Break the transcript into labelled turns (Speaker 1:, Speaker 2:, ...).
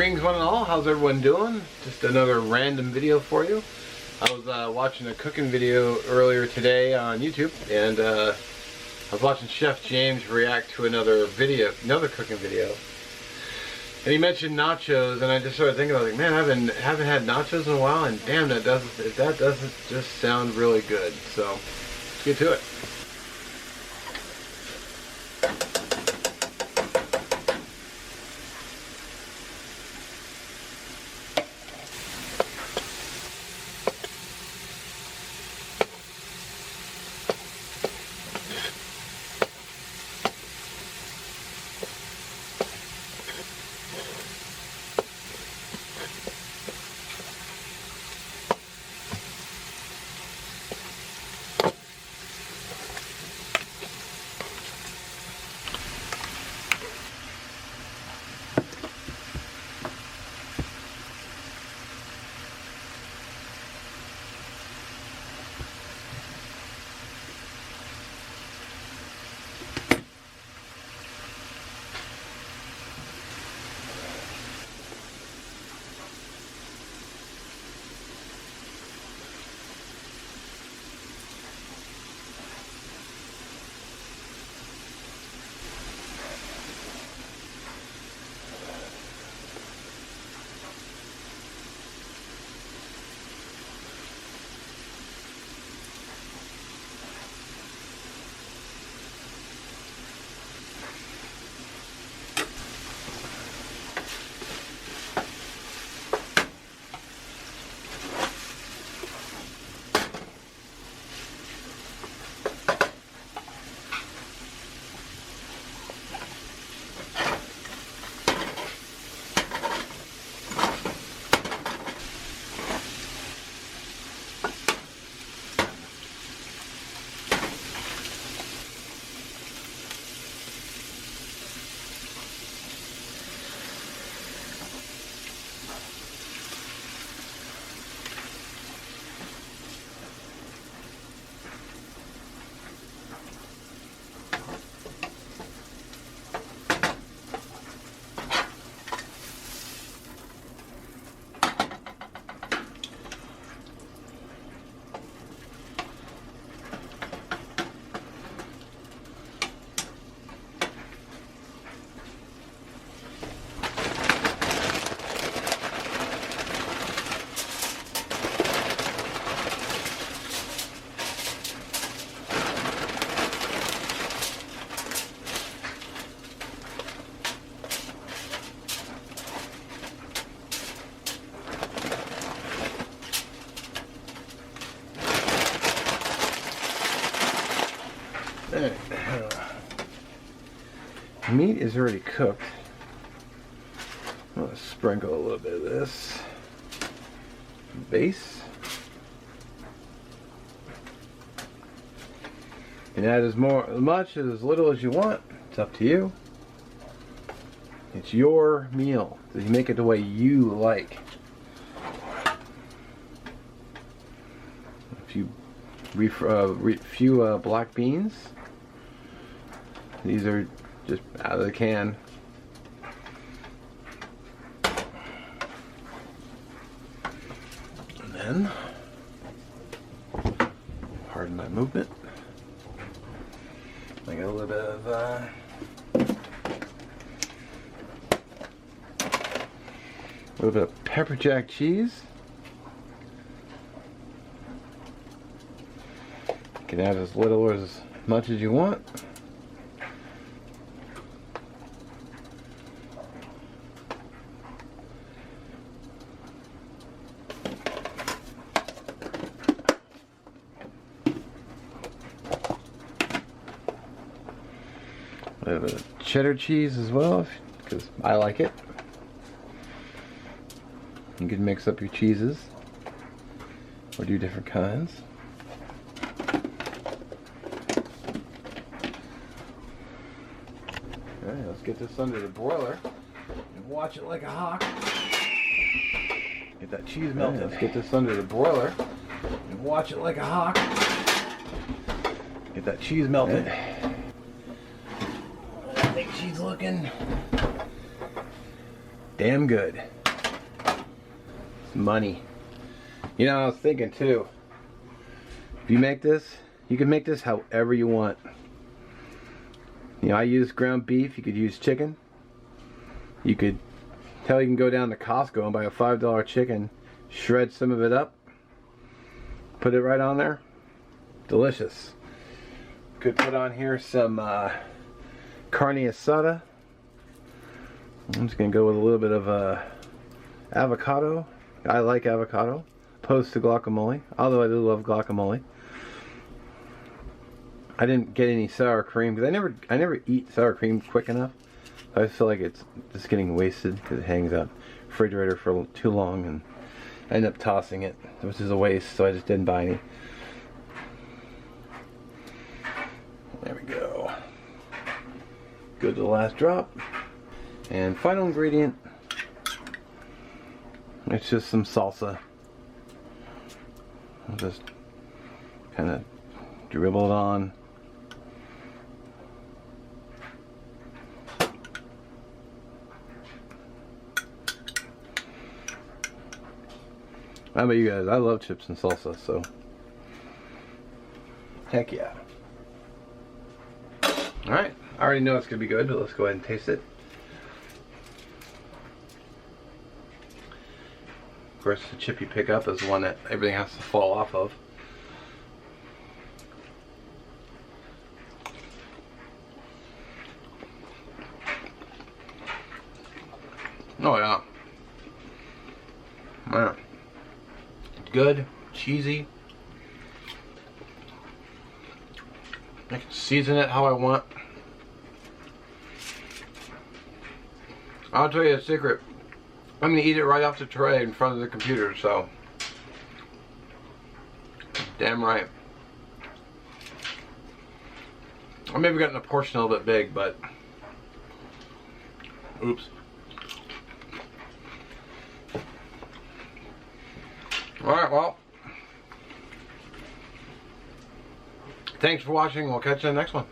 Speaker 1: Greetings one and all, how's everyone doing? Just another random video for you. I was watching a cooking video earlier today on YouTube, and I was watching Chef James react to another cooking video. And he mentioned nachos, and I just started thinking, I was like, man, I haven't had nachos in a while, and damn, that doesn't just sound really good. So, let's get to it. Meat is already cooked. I'm going to sprinkle a little bit of this base. You can add as much or as little as you want. It's up to you. It's your meal. So you make it the way you like. A few black beans. These are just out of the can. And then, pardon my movement, I got a little bit of pepper jack cheese. You can add as little or as much as you want. A little bit of cheddar cheese as well, because I like it. You can mix up your cheeses or do different kinds. Okay, let's get this under the broiler and watch it like a hawk. Get that cheese melted. Let's get this under the broiler and watch it like a hawk. Get that cheese melted. I think she's looking damn good. It's money. You know, I was thinking too, if you make this, you can make this however you want. You know, I use ground beef, you could use chicken. You could, hell, you can go down to Costco and buy a $5 chicken, shred some of it up, put it right on there. Delicious. Could put on here some carne asada. I'm just gonna go with a little bit of avocado. I like avocado, opposed to guacamole, although I do love guacamole. I didn't get any sour cream because I never eat sour cream quick enough. I just feel like it's just getting wasted because it hangs out in the refrigerator for too long, and I end up tossing it, which is a waste. So I just didn't buy any. There we go. Go to the last drop, and final ingredient. It's just some salsa. I'll just kind of dribble it on. How about you guys? I love chips and salsa, so heck yeah. Alright, I already know it's going to be good, but let's go ahead and taste it. Of course, the chip you pick up is the one that everything has to fall off of. Oh yeah. Man. Good, cheesy. I can season it how I want. I'll tell you a secret. I'm gonna eat it right off the tray in front of the computer, so damn right. I maybe gotten a portion a little bit big, but oops. Alright, well, thanks for watching. We'll catch you in the next one.